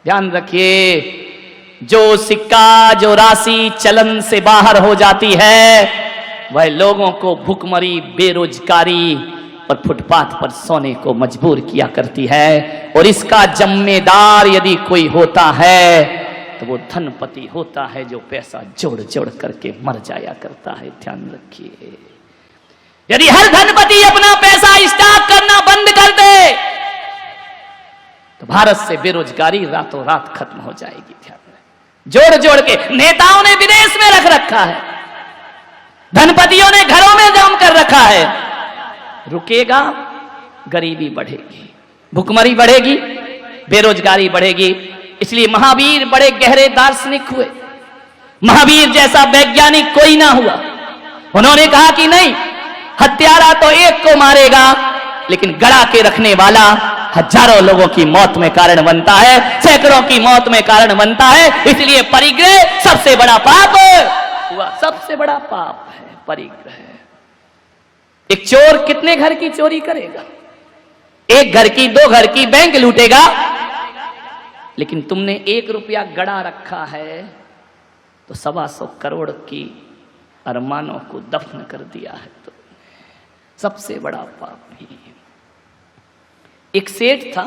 ध्यान रखिए, जो सिक्का, जो राशि चलन से बाहर हो जाती है वह लोगों को भुखमरी, बेरोजगारी और फुटपाथ पर सोने को मजबूर किया करती है। और इसका जिम्मेदार यदि कोई होता है तो वो धनपति होता है, जो पैसा जोड़ जोड़ करके मर जाया करता है। ध्यान रखिए, यदि हर धनपति अपना पैसा स्टॉक करना बंद कर दे तो भारत से बेरोजगारी रातों रात खत्म हो जाएगी। ध्यान रखें, जोड़ जोड़ के नेताओं ने विदेश में रख रखा है, धनपतियों ने घरों में जम कर रखा है। रुकेगा, गरीबी बढ़ेगी, भुखमरी बढ़ेगी, बेरोजगारी बढ़ेगी। इसलिए महावीर बड़े गहरे दार्शनिक हुए। महावीर जैसा वैज्ञानिक कोई ना हुआ। उन्होंने कहा कि नहीं, हत्यारा तो एक को मारेगा, लेकिन गड़ा के रखने वाला हजारों लोगों की मौत में कारण बनता है, सैकड़ों की मौत में कारण बनता है। इसलिए परिग्रह सबसे बड़ा पाप हुआ, सबसे बड़ा पाप है परिग्रह। एक चोर कितने घर की चोरी करेगा? एक घर की, दो घर की, बैंक लूटेगा, लेकिन तुमने 1 रुपया गड़ा रखा है तो 125 करोड़ की अरमानों को दफन कर दिया है। तो सबसे बड़ा पाप ही। एक सेठ था,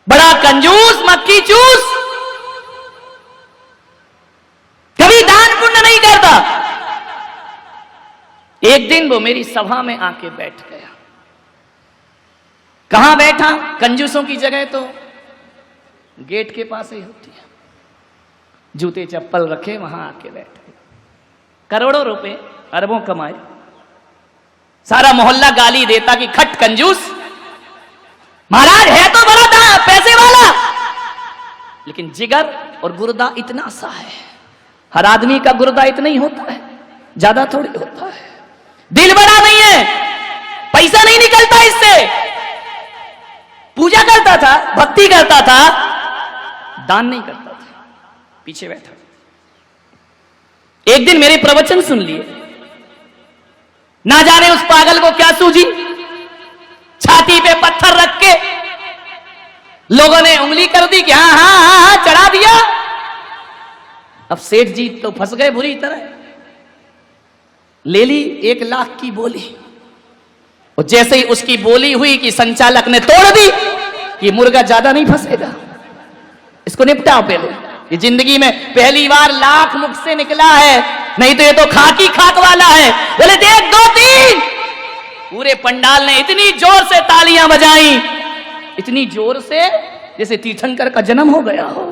बड़ा कंजूस, मक्खी चूस, कभी दान पुण्य नहीं करता। एक दिन वो मेरी सभा में आके बैठ गया। कहां बैठा? कंजूसों की जगह तो गेट के पास ही होती है, जूते चप्पल रखे वहां आके बैठ गए। करोड़ों रुपए, अरबों कमाए, सारा मोहल्ला गाली देता कि खट कंजूस, महाराज है तो बड़ा था पैसे वाला, लेकिन जिगर और गुर्दा इतना सा है। हर आदमी का गुर्दा इतना ही होता है, ज्यादा थोड़ी होता है। दिल बड़ा नहीं है, पैसा नहीं निकलता इससे। पूजा करता था, भक्ति करता था, दान नहीं करता था, पीछे बैठा। एक दिन मेरे प्रवचन सुन लिए, ना जाने उस पागल को क्या सूझी, छाती पे पत्थर रख के लोगों ने उंगली कर दी कि हाँ हाँ हाँ हाँ, चढ़ा दिया। अब सेठ जी तो फंस गए बुरी तरह। ले ली 1 लाख की बोली, और जैसे ही उसकी बोली हुई कि संचालक ने तोड़ दी, ये मुर्गा ज्यादा नहीं फंसेगा, इसको निपटाओ पहले। ये जिंदगी में पहली बार लाख मुख से निकला है, नहीं तो ये तो खाकी खाक वाला है। बोले देख 2 3। पूरे पंडाल ने इतनी जोर से तालियां बजाई, इतनी जोर से जैसे तीर्थंकर का जन्म हो गया हो।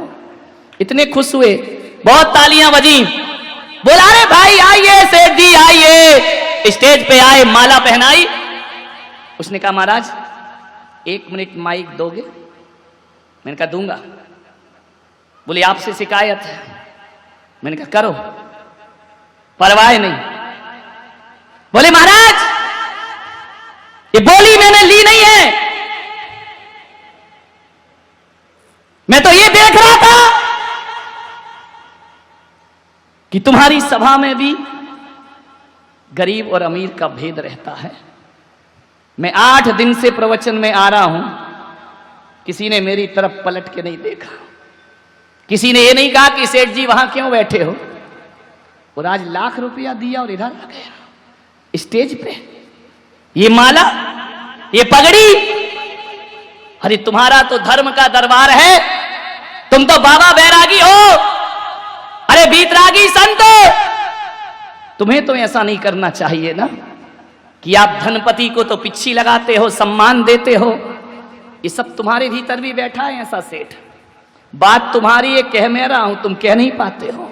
इतने खुश हुए, बहुत तालियां बजी। बोला रे भाई आइए, सेठ जी आइए। स्टेज पे आए, माला पहनाई। उसने कहा महाराज 1 मिनट माइक दोगे? मैंने कहा दूंगा। बोले आपसे शिकायत है। मैंने कहा करो, परवाह नहीं। बोले महाराज ये बोली मैंने ली नहीं है, मैं तो ये देख रहा था कि तुम्हारी सभा में भी गरीब और अमीर का भेद रहता है। मैं 8 दिन से प्रवचन में आ रहा हूं, किसी ने मेरी तरफ पलट के नहीं देखा, किसी ने ये नहीं कहा कि सेठ जी वहां क्यों बैठे हो। और आज 1 लाख रुपया दिया और इधर आ गया स्टेज पे। ये माला, ये पगड़ी, अरे तुम्हारा तो धर्म का दरबार है, तुम तो बाबा बैरागी हो, अरे बीतरागी संत। तुम्हें तो ऐसा नहीं करना चाहिए ना कि आप धनपति को तो पिच्छी लगाते हो, सम्मान देते हो। ये सब तुम्हारे भीतर भी बैठा है ऐसा सेठ। बात तुम्हारी है, कह मैं रहा हूं, तुम कह नहीं पाते हो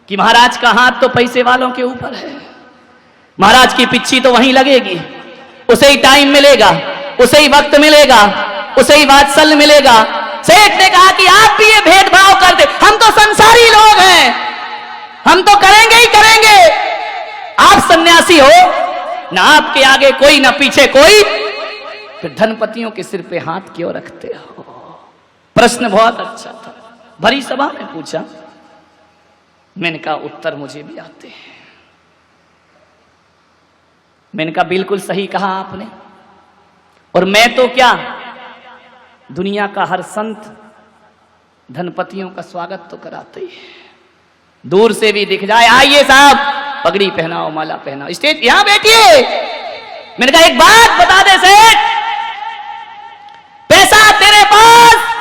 कि महाराज का हाथ तो पैसे वालों के ऊपर है, महाराज की पिच्छी तो वहीं लगेगी, उसे ही टाइम मिलेगा, उसे ही वक्त मिलेगा, उसे ही वात्सल्य मिलेगा। सेठ ने कहा कि आप भी ये भेदभाव करते, हम तो संसारी लोग हैं, हम तो करेंगे ही करेंगे। आप सन्यासी हो, ना आपके आगे कोई ना पीछे कोई, फिर धनपतियों के सिर पे हाथ क्यों रखते हो? प्रश्न बहुत अच्छा था, भरी सभा में पूछा। मैंने कहा उत्तर मुझे भी आते हैं। मैंने कहा बिल्कुल सही कहा आपने। और मैं तो क्या, दुनिया का हर संत धनपतियों का स्वागत तो कराते ही है। दूर से भी दिख जाए, आइए साहब, पगड़ी पहनाओ, माला पहनाओ, स्टेज यहां बैठिए। मैंने कहा एक बात बता दे सेठ, पैसा तेरे पास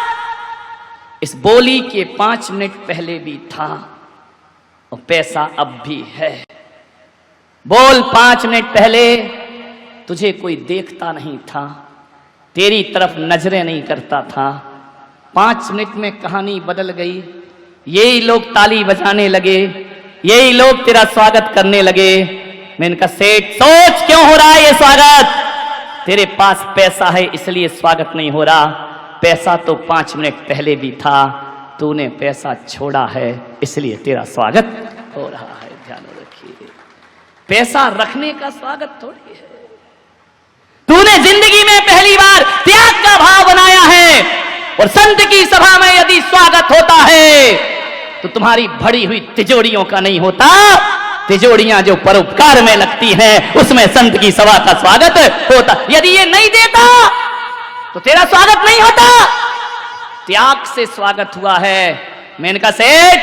इस बोली के 5 मिनट पहले भी था और पैसा अब भी है। बोल, 5 मिनट पहले तुझे कोई देखता नहीं था, तेरी तरफ नजरें नहीं करता था। 5 मिनट में कहानी बदल गई। यही लोग ताली बजाने लगे, यही लोग तेरा स्वागत करने लगे। मैंने कहा सेठ, सोच क्यों हो रहा है ये स्वागत? तेरे पास पैसा है इसलिए स्वागत नहीं हो रहा। पैसा तो 5 मिनट पहले भी था, तूने पैसा छोड़ा है इसलिए तेरा स्वागत हो रहा है। ध्यान रखिए, पैसा रखने का स्वागत थोड़ी है। तूने जिंदगी में पहली बार त्याग का भाव बनाया है, और संत की सभा में यदि स्वागत होता है तो तुम्हारी भरी हुई तिजोरियों का नहीं होता। तिजोरियां जो परोपकार में लगती हैं उसमें संत की सभा का स्वागत होता। यदि ये नहीं देता तो तेरा स्वागत नहीं होता। त्याग से स्वागत हुआ है। मैंने कहा सेठ,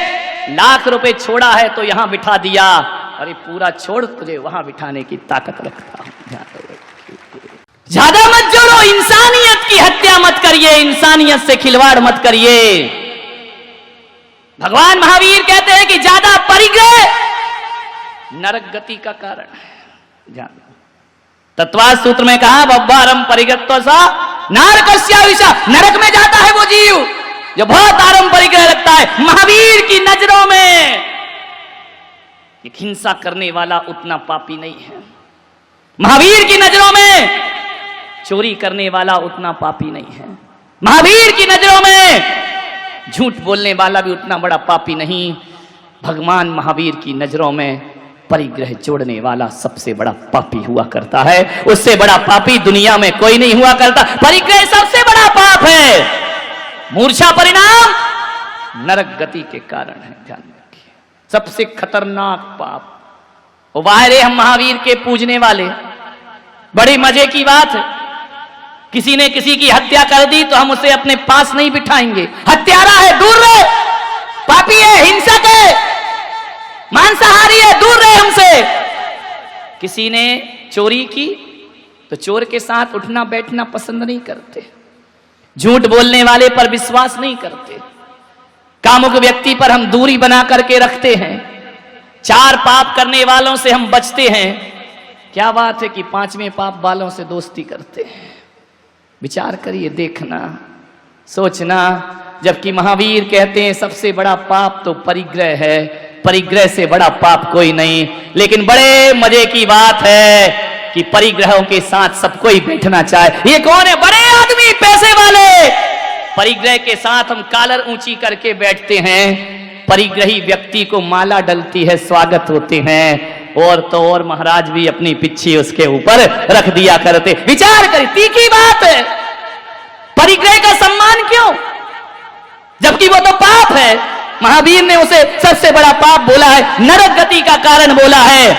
लाख रुपए छोड़ा है तो यहां बिठा दिया, अरे पूरा छोड़, तुझे वहां बिठाने की ताकत रखता हूं। ज्यादा मत जोड़ो, इंसानियत की हत्या मत करिए, इंसानियत से खिलवाड़ मत करिए। भगवान महावीर कहते हैं कि ज्यादा परिग्रह नरक गति का कारण है। तत्वाद सूत्र में कहा, बब्बारम परिग्रह सा नारकस्या विषा, नरक में जाता है वो जीव जो बहुत आरम परिग्रह लगता है। महावीर की नजरों में एक हिंसा करने वाला उतना पापी नहीं है। महावीर की नजरों में चोरी करने वाला उतना पापी नहीं है। महावीर की नजरों में झूठ बोलने वाला भी उतना बड़ा पापी नहीं। भगवान महावीर की नजरों में परिग्रह जोड़ने वाला सबसे बड़ा पापी हुआ करता है। उससे बड़ा पापी दुनिया में कोई नहीं हुआ करता। परिग्रह सबसे बड़ा पाप है। मूर्छा परिणाम नरक गति के कारण है। ध्यान रखिए, सबसे खतरनाक पाप। वायरे हम महावीर के पूजने वाले, बड़ी मजे की बात है, किसी ने किसी की हत्या कर दी तो हम उसे अपने पास नहीं बिठाएंगे। हत्यारा है, दूर रहे, पापी है, हिंसक है, मांसाहारी है, दूर रहे हमसे। किसी ने चोरी की तो चोर के साथ उठना बैठना पसंद नहीं करते। झूठ बोलने वाले पर विश्वास नहीं करते। कामुक व्यक्ति पर हम दूरी बना करके रखते हैं। 4 पाप करने वालों से हम बचते हैं। क्या बात है कि 5वें पाप वालों से दोस्ती करते हैं। विचार करिए, देखना, सोचना। जबकि महावीर कहते हैं सबसे बड़ा पाप तो परिग्रह है, परिग्रह से बड़ा पाप कोई नहीं। लेकिन बड़े मजे की बात है कि परिग्रहों के साथ सबको ही बैठना चाहे। ये कौन है? बड़े आदमी, पैसे वाले। परिग्रह के साथ हम कालर ऊंची करके बैठते हैं। परिग्रही व्यक्ति को माला डलती है, स्वागत होते हैं। और तो और महाराज भी अपनी पिच्छी उसके ऊपर रख दिया करते। विचार करें, तीखी बात है। परिग्रह का सम्मान क्यों, जबकि वो तो पाप है। महावीर ने उसे सबसे बड़ा पाप बोला है, नरक गति का कारण बोला है।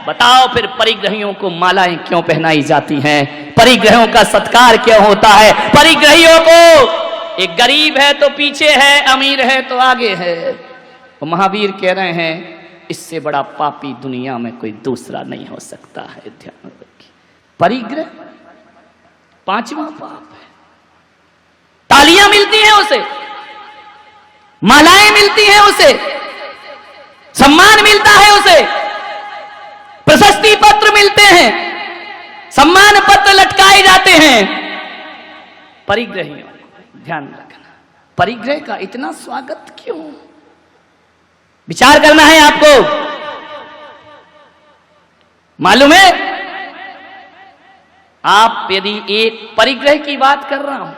बताओ फिर परिग्रहियों को मालाएं क्यों पहनाई जाती हैं? परिग्रहों का सत्कार क्यों होता है? परिग्रहियों को, एक गरीब है तो पीछे है, अमीर है तो आगे है। तो महावीर कह रहे हैं इससे बड़ा पापी दुनिया में कोई दूसरा नहीं हो सकता है। ध्यान रखिए, परिग्रह 5वां पाप है। तालियां मिलती हैं उसे, मालाएं मिलती हैं उसे, सम्मान मिलता है उसे, प्रशस्ति पत्र मिलते हैं, सम्मान पत्र लटकाए जाते हैं। परिग्रहियों को ध्यान रखना, परिग्रह का इतना स्वागत क्यों? विचार करना है आपको। मालूम है, आप यदि एक परिग्रह की बात कर रहा हूं,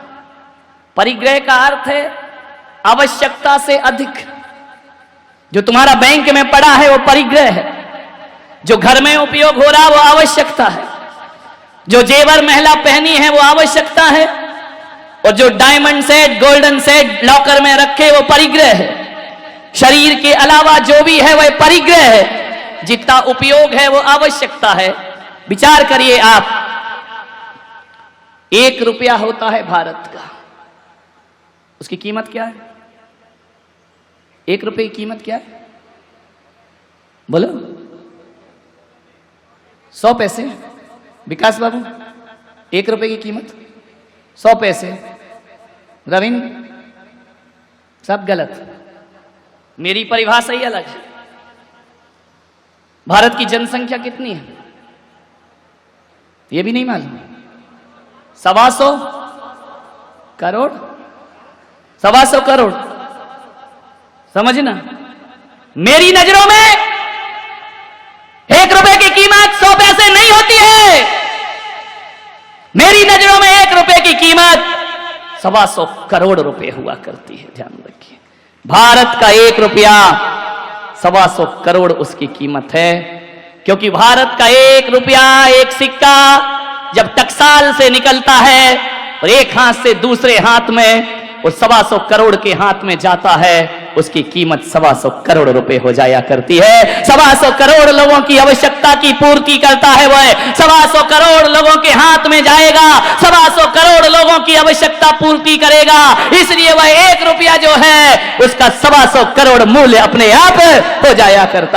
परिग्रह का अर्थ है आवश्यकता से अधिक। जो तुम्हारा बैंक में पड़ा है वो परिग्रह है। जो घर में उपयोग हो रहा वो आवश्यकता है। जो जेवर महिला पहनी है वो आवश्यकता है। और जो diamond set, golden set locker में रखे वो परिग्रह है। शरीर के अलावा जो भी है वह परिग्रह है। जितना उपयोग है वो आवश्यकता है। विचार करिए आप, 1 रुपया होता है भारत का, उसकी कीमत क्या है? 1 रुपए की कीमत क्या है? बोलो। 100 पैसे। विकास बाबू, 1 रुपए की कीमत 100 पैसे। रविंद्र, सब गलत। मेरी परिभाषा ही अलग है। भारत की जनसंख्या कितनी है ये भी नहीं मालूम। 125 करोड़। 125 करोड़, समझना। मेरी नजरों में 1 रुपए की कीमत 100 पैसे नहीं होती है। मेरी नजरों में 1 रुपए की कीमत 125 करोड़ रुपए हुआ करती है। ध्यान रखिए, भारत का 1 रुपया 125 करोड़ उसकी कीमत है। क्योंकि भारत का 1 रुपया, एक सिक्का जब टकसाल से निकलता है और एक हाथ से दूसरे हाथ में वो 125 करोड़ के हाथ में जाता है, उसकी कीमत 125 करोड़ रुपए हो जाया करती है। 125 करोड़ लोगों की आवश्यकता की पूर्ति करता है वह। 125 करोड़ लोगों के हाथ में जाएगा, 125 करोड़ लोगों की आवश्यकता पूर्ति करेगा। इसलिए वह 1 रुपया जो है उसका 125 करोड़ मूल्य अपने आप हो जाया करता